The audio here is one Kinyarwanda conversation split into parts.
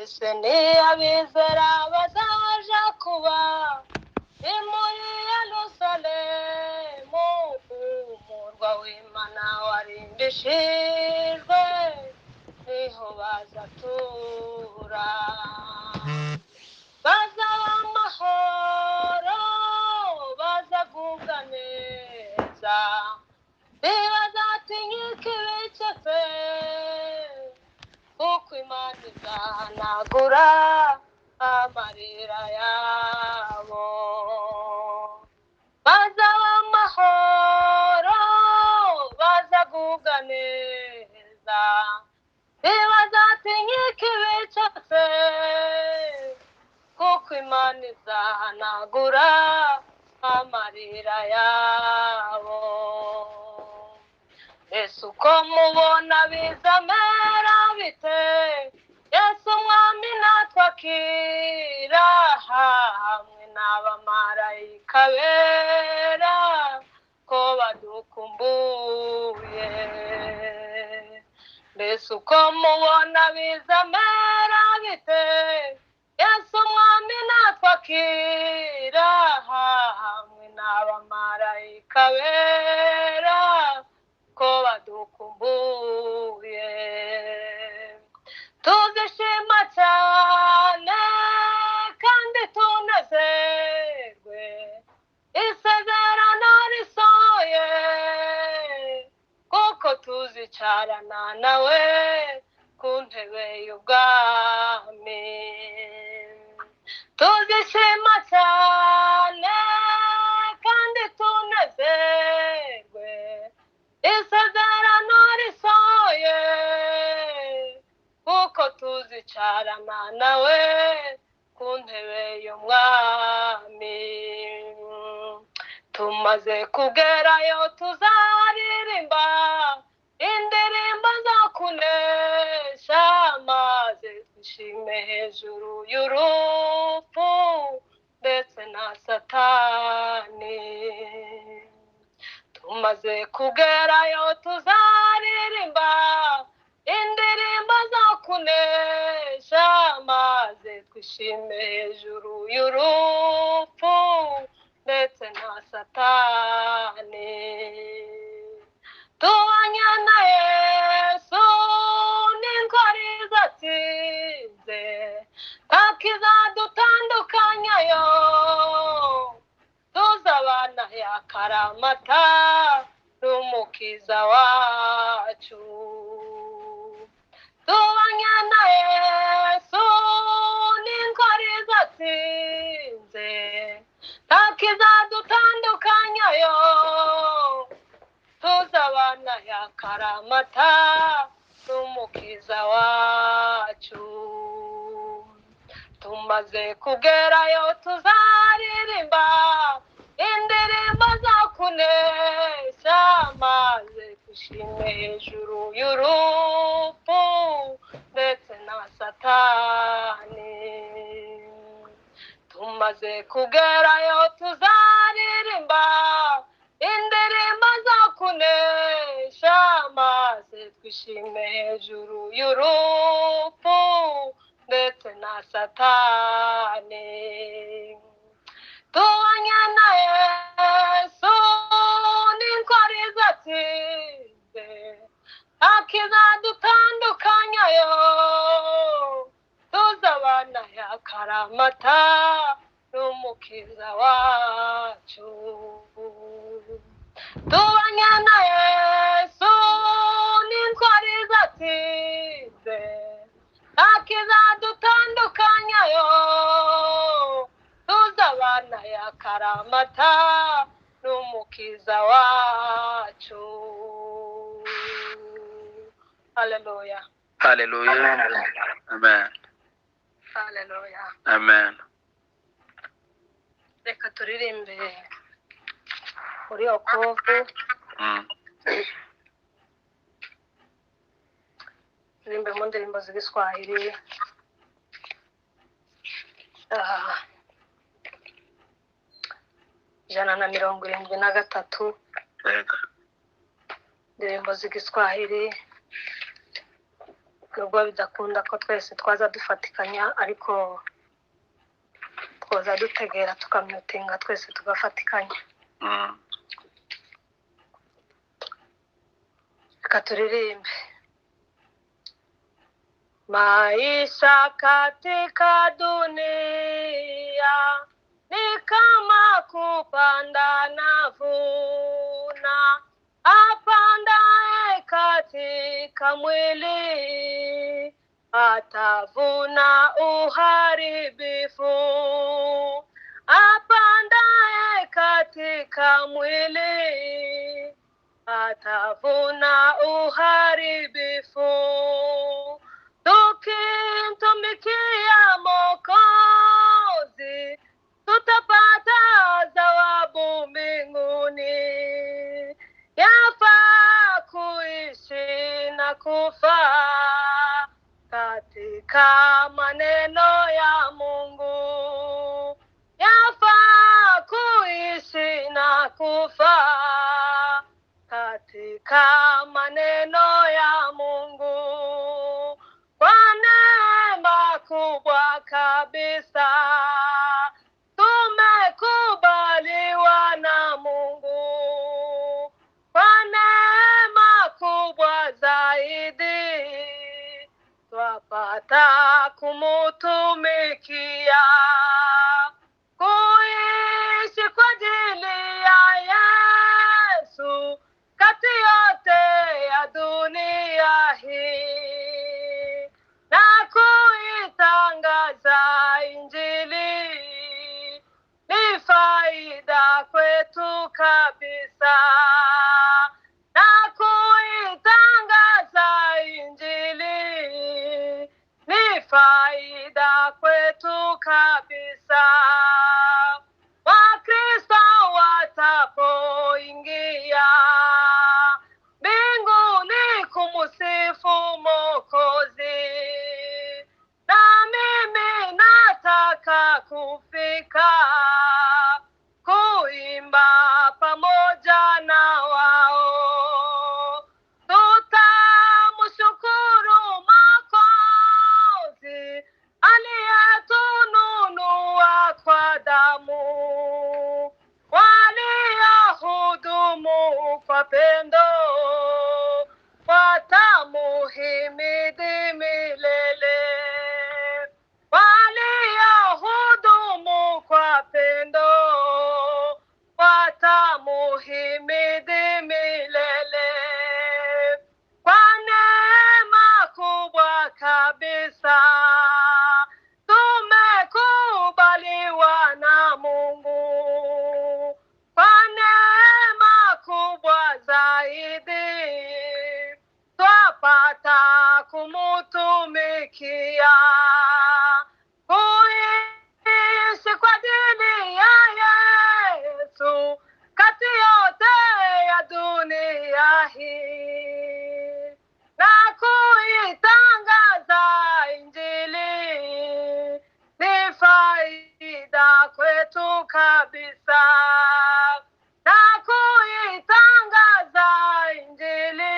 ese ntiyabizera bazaja kuba muri Yerusalemu umurwa w'Imana warimbishijwe niho bazatura bazaba amahoro bazagubwa neza ntibazatinya ikibi cyose kuko Imana izahanagura amarira yabo bazaba amahoro bazagubwa neza ntibazatinya ikibi cyose kuko Imana izahanagura amarira yabo Yesu uko mubona bizamera bite Yesu umwami natwakira hamwe n'abamarayika bera ko badukumbuye Yesu uko mubona bizamera bite Yesu umwami natwakira hamwe n'abamarayika bera ko badukumbuye tuzishima cyane kandi tunezerwe isezerano risohoye kuko tuzicarana nawe ku ntebe y'ubwami tuzishima cyane kandi tunezerwe isezerano risohoye kuko tuzicarana nawe ku ntebe y'umwami tumaze kugerayo tuzaririmba indirimbo zo kunesha maze twishime hejuru y'urupfu ndetse na satani tumaze kugerayo tuzaririmba indirimbo zo kunesha maze twishime hejuru y'urupfu ndetse na satani tubanye na Yesu n'indwara izatsinze ntakizadutandukanyayo tuzabana yakaramata n'umukiza wacu tubanye na Yesu n'indwara izatsinze ntakizadutandukanyayo tuzabana yakaramata n'umukiza wacu tumaze kugerayo tuzaririmba indirimbo zo kunesha maze twishime hejuru y'urupfu ndetse na satani tumaze kugerayo tuzaririmba indirimbo zo kunesha maze twishime hejuru y'urupfu ndetse na satani tubanye na Yesu n'indwara izatsinze ntakizadutandukanyayo tuzabana yakaramata n'umukiza wacu tubanye na Yesu n'indwara izatsinze ntakizadutandukanyayo tuzabana yakaramata n'umukiza wacu haleluya haleluya amen haleluya amen reka turirimbe muri okovu turirimbe mu ndirimbo z'igiswahili ijana na 73 indirimbo z'igiswahili nubwo bidakunda ko twese twaza dufatikanya ariko twoza dutegera tukamyutinga twese tugafatikanya. Reka turirimbe. Maisha katika dunia ni kama kupanda na vuna. Apandaye katika mwili atavuna uharibifu. Apandaye katika mwili atavuna uharibifu. Tukimtumikia Mwokozi tutapata thawabu mbinguni. Yafaa kuishi na kufa katika maneno ya Mungu. Yafaa kuishi na kufa katika maneno ya Mungu. Kwa neema kubwa kabisa tumekubaliwa na Mungu. Kwa neema kubwa zaidi twapata kumutumikia. Kuishi kwa ajili ya Yesu kati yote ya dunia hii na kuitangaza Injili ni faida kwetu kabisa. Na kuitangaza Injili ni faida kwetu kabisa. Wakristo watapoingia mbinguni kumusifu Mwokozi, na mimi nataka kufika kuimba pamoja na wao. Tutamshukuru Mwokozi aliyetununua kwa damu. Waliohudumu kwa pendo watamuhimidi milele. Waliohudumu kwa pendo watamuhimidi milele. Kwa neema kubwa kabisa tumekubaliwa na Mungu. Kwa neema kubwa zaidi twapata kumutumikia. Kuishi kwa ajili ya Yesu kati yote ya dunia hii na kuitangaza Injili ni faida kwetu kabisa. Na kuitangaza Injili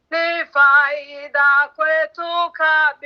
ni faida kwetu kabisa.